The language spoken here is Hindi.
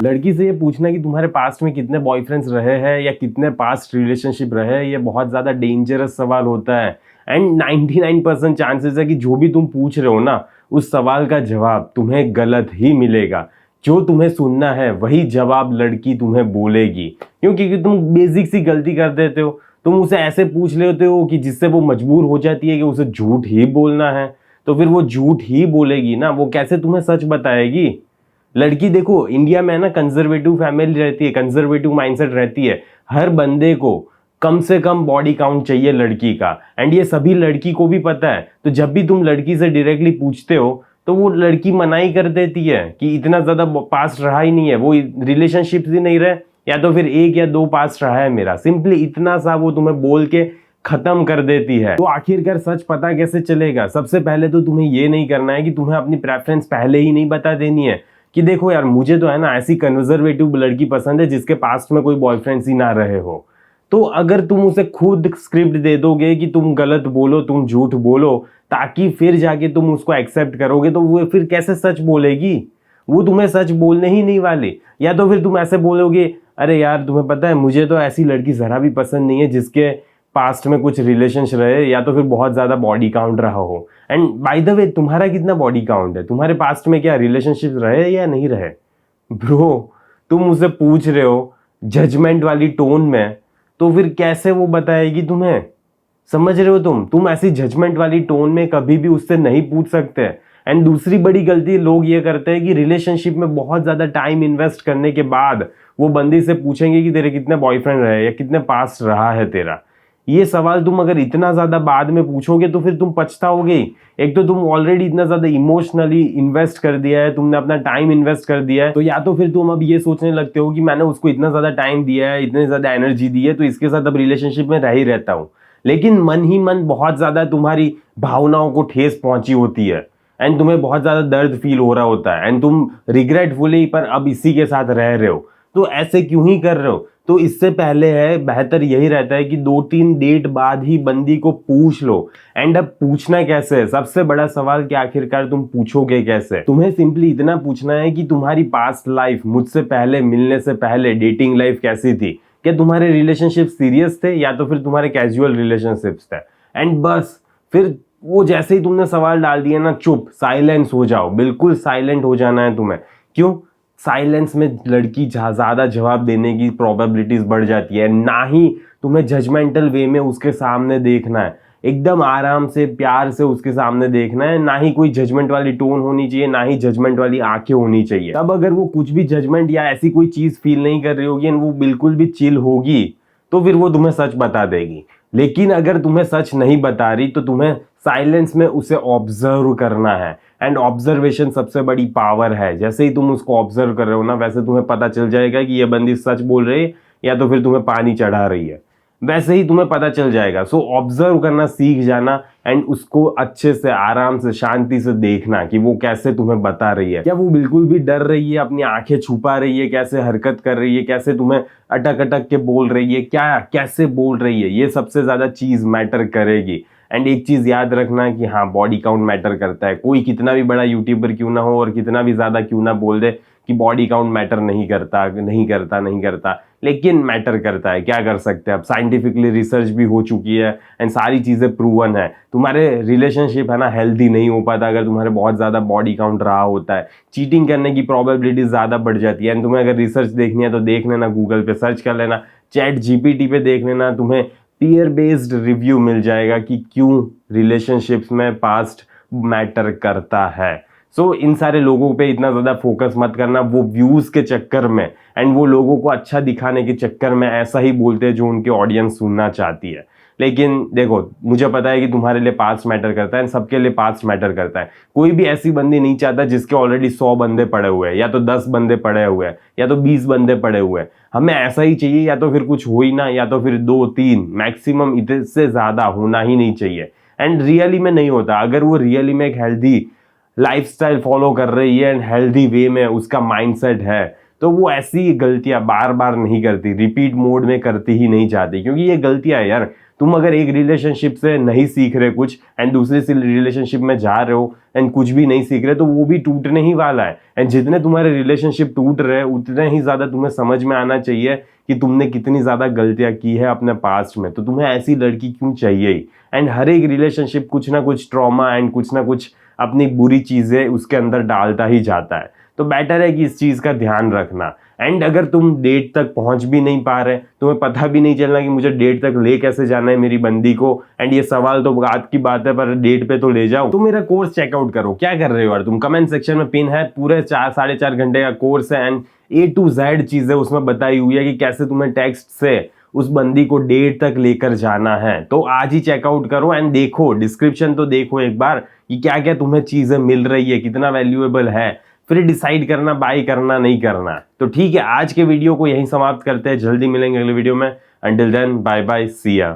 लड़की से ये पूछना कि तुम्हारे पास्ट में कितने बॉयफ्रेंड्स रहे हैं या कितने पास्ट रिलेशनशिप रहे हैं, ये बहुत ज़्यादा डेंजरस सवाल होता है। एंड 99% चांसेस है कि जो भी तुम पूछ रहे हो ना, उस सवाल का जवाब तुम्हें गलत ही मिलेगा। जो तुम्हें सुनना है वही जवाब लड़की तुम्हें बोलेगी। क्योंकि तुम बेसिक सी गलती कर देते हो, तुम उसे ऐसे पूछ लेते हो कि जिससे वो मजबूर हो जाती है कि उसे झूठ ही बोलना है। तो फिर वो झूठ ही बोलेगी ना, वो कैसे तुम्हें सच बताएगी। लड़की देखो, इंडिया में ना कंजर्वेटिव फैमिली रहती है, कंजर्वेटिव माइंडसेट रहती है। हर बंदे को कम से कम बॉडी काउंट चाहिए लड़की का, एंड ये सभी लड़की को भी पता है। तो जब भी तुम लड़की से डायरेक्टली पूछते हो तो वो लड़की मनाही कर देती है कि इतना ज्यादा पास्ट रहा ही नहीं है, वो रिलेशनशिप ही नहीं रहे, या तो फिर 1 या 2 पास्ट रहा है मेरा। सिंपली इतना सा वो तुम्हें बोल के खत्म कर देती है। तो आखिरकार सच पता कैसे चलेगा? सबसे पहले तो तुम्हें ये नहीं करना है कि तुम्हें अपनी प्रेफरेंस पहले ही नहीं बता देनी है कि देखो यार, मुझे तो है ना ऐसी कंजर्वेटिव लड़की पसंद है जिसके पास्ट में कोई बॉयफ्रेंड्स ही ना रहे हो। तो अगर तुम उसे खुद स्क्रिप्ट दे दोगे कि तुम गलत बोलो, तुम झूठ बोलो, ताकि फिर जाके तुम उसको एक्सेप्ट करोगे, तो वो फिर कैसे सच बोलेगी? वो तुम्हें सच बोलने ही नहीं वाली। या तो फिर तुम ऐसे बोलोगे, अरे यार तुम्हें पता है मुझे तो ऐसी लड़की जरा भी पसंद नहीं है जिसके पास्ट में कुछ रिलेशंस रहे या तो फिर बहुत ज्यादा बॉडी काउंट रहा हो। एंड बाय द वे, तुम्हारा कितना बॉडी काउंट है? तुम्हारे पास्ट में क्या रिलेशनशिप रहे या नहीं रहे? ब्रो, तुम उसे पूछ रहे हो जजमेंट वाली टोन में, तो फिर कैसे वो बताएगी तुम्हें? समझ रहे हो? तुम ऐसी जजमेंट वाली टोन में कभी भी उससे नहीं पूछ सकते। एंड दूसरी बड़ी गलती लोग ये करते हैं कि रिलेशनशिप में बहुत ज्यादा टाइम इन्वेस्ट करने के बाद वो बंदी से पूछेंगे कि तेरे कितने बॉयफ्रेंड रहे या कितने पास्ट रहा है तेरा। ये सवाल तुम अगर इतना ज्यादा बाद में पूछोगे तो फिर तुम पछताओगे। एक तो तुम ऑलरेडी इतना ज्यादा इमोशनली इन्वेस्ट कर दिया है, तुमने अपना टाइम इन्वेस्ट कर दिया है, तो या तो फिर तुम अब ये सोचने लगते हो कि मैंने उसको इतना ज्यादा टाइम दिया है, इतनी ज्यादा एनर्जी दी है, तो इसके साथ अब रिलेशनशिप में रह ही रहता हूँ। लेकिन मन ही मन बहुत ज्यादा तुम्हारी भावनाओं को ठेस पहुंची होती है एंड तुम्हें बहुत ज्यादा दर्द फील हो रहा होता है एंड तुम रिग्रेटफुली पर अब इसी के साथ रह रहे हो। तो ऐसे क्यों ही कर रहे हो? तो इससे पहले है बेहतर यही रहता है कि 2-3 डेट बाद ही बंदी को पूछ लो। एंड अब पूछना कैसे है? सबसे बड़ा सवाल कि आखिरकार तुम पूछोगे कैसे? तुम्हें सिंपली इतना पूछना है कि तुम्हारी पास्ट लाइफ, मुझसे पहले मिलने से पहले डेटिंग लाइफ कैसी थी? क्या तुम्हारे रिलेशनशिप सीरियस थे या तो फिर तुम्हारे कैजुअल रिलेशनशिप्स थे? एंड बस फिर वो जैसे ही तुमने सवाल डाल दिया ना, चुप साइलेंस हो जाओ, बिल्कुल साइलेंट हो जाना है तुम्हें। क्यों? साइलेंस में लड़की ज्यादा जवाब देने की प्रोबेबिलिटीज बढ़ जाती है। ना ही तुम्हें जजमेंटल वे में उसके सामने देखना है, एकदम आराम से प्यार से उसके सामने देखना है। ना ही कोई जजमेंट वाली टोन होनी चाहिए, ना ही जजमेंट वाली आंखें होनी चाहिए। तब अगर वो कुछ भी जजमेंट या ऐसी कोई चीज फील नहीं कर रही होगी एंड वो बिल्कुल भी चिल होगी, तो फिर वो तुम्हें सच बता देगी। लेकिन अगर तुम्हें सच नहीं बता रही तो तुम्हें साइलेंस में उसे ऑब्जर्व करना है। एंड ऑब्जर्वेशन सबसे बड़ी पावर है। जैसे ही तुम उसको ऑब्जर्व कर रहे हो ना, वैसे तुम्हें पता चल जाएगा कि ये बंदी सच बोल रही है या तो फिर तुम्हें पानी चढ़ा रही है। वैसे ही तुम्हें पता चल जाएगा। सो ऑब्जर्व करना सीख जाना एंड उसको अच्छे से, आराम से, शांति से देखना कि वो कैसे तुम्हें बता रही है। क्या वो बिल्कुल भी डर रही है, अपनी आंखें छुपा रही है, कैसे हरकत कर रही है, कैसे तुम्हें अटक अटक के बोल रही है, क्या कैसे बोल रही है, ये सबसे ज्यादा चीज मैटर करेगी। एंड एक चीज याद रखना कि हाँ, बॉडी काउंट मैटर करता है। कोई कितना भी बड़ा यूट्यूबर क्यों ना हो और कितना भी ज्यादा क्यों ना बोल दे कि बॉडी काउंट मैटर नहीं करता, नहीं करता, नहीं करता, लेकिन मैटर करता है। क्या कर सकते हैं? अब साइंटिफिकली रिसर्च भी हो चुकी है एंड सारी चीजें प्रूवन है। तुम्हारे रिलेशनशिप है ना हेल्दी नहीं हो पाता अगर तुम्हारे बहुत ज्यादा बॉडी काउंट रहा होता है। चीटिंग करने की प्रोबेबिलिटी ज्यादा बढ़ जाती है। एंड तुम्हें अगर रिसर्च देखनी है तो देख लेना, गूगल पे सर्च कर लेना, चैट जीपीटी पे देख लेना, तुम्हें पीयर बेस्ड रिव्यू मिल जाएगा कि क्यों रिलेशनशिप्स में पास्ट मैटर करता है। सो इन सारे लोगों पे इतना ज्यादा फोकस मत करना, वो व्यूज के चक्कर में एंड वो लोगों को अच्छा दिखाने के चक्कर में ऐसा ही बोलते हैं जो उनकी ऑडियंस सुनना चाहती है। लेकिन देखो, मुझे पता है कि तुम्हारे लिए पास्ट मैटर करता है, सबके लिए पास्ट मैटर करता है। कोई भी ऐसी बंदी नहीं चाहता जिसके ऑलरेडी 100 बंदे पड़े हुए हैं, या तो 10 बंदे पड़े हुए हैं, या तो 20 बंदे पड़े हुए हैं। हमें ऐसा ही चाहिए, या तो फिर कुछ हो ही ना, या तो फिर 2-3 मैक्सिमम, इससे ज्यादा होना ही नहीं चाहिए। एंड रियली में नहीं होता। अगर वो रियली में एक हेल्दी लाइफस्टाइल फॉलो कर रही है एंड हेल्दी वे में उसका माइंडसेट है, तो वो ऐसी गलतियां बार बार नहीं करती, रिपीट मोड में करती ही नहीं चाहती। क्योंकि ये गलतियां यार तुम अगर एक रिलेशनशिप से नहीं सीख रहे कुछ एंड दूसरे से रिलेशनशिप में जा रहे हो एंड कुछ भी नहीं सीख रहे, तो वो भी टूटने ही वाला है। एंड जितने तुम्हारे रिलेशनशिप टूट रहे हैं उतने ही ज्यादा तुम्हें समझ में आना चाहिए कि तुमने कितनी ज्यादा गलतियां की है अपने पास्ट में, तो तुम्हें ऐसी लड़की क्यों चाहिए। एंड हर एक रिलेशनशिप कुछ ना कुछ ट्रॉमा एंड कुछ ना कुछ अपनी बुरी चीजें उसके अंदर डालता ही जाता है। तो बेटर है कि इस चीज का ध्यान रखना। एंड अगर तुम डेट तक पहुंच भी नहीं पा रहे, तुम्हें पता भी नहीं चलना कि मुझे डेट तक ले कैसे जाना है मेरी बंदी को, एंड ये सवाल तो बात की बात है पर डेट पे तो ले जाओ, तो मेरा कोर्स चेकआउट करो। क्या कर रहे हो यार तुम, कमेंट सेक्शन में पिन है, पूरे 4-4.5 घंटे का कोर्स है एंड A to Z चीजें उसमें बताई हुई है कि कैसे तुम्हें टेक्स्ट से उस बंदी को डेट तक लेकर जाना है। तो आज ही चेकआउट करो एंड देखो, डिस्क्रिप्शन तो देखो एक बार कि क्या क्या तुम्हें चीजें मिल रही है, कितना वैल्यूएबल है, फिर डिसाइड करना बाय करना नहीं करना। तो ठीक है, आज के वीडियो को यहीं समाप्त करते हैं, जल्दी मिलेंगे अगले वीडियो में। अंटिल देन बाय बाय, सी या।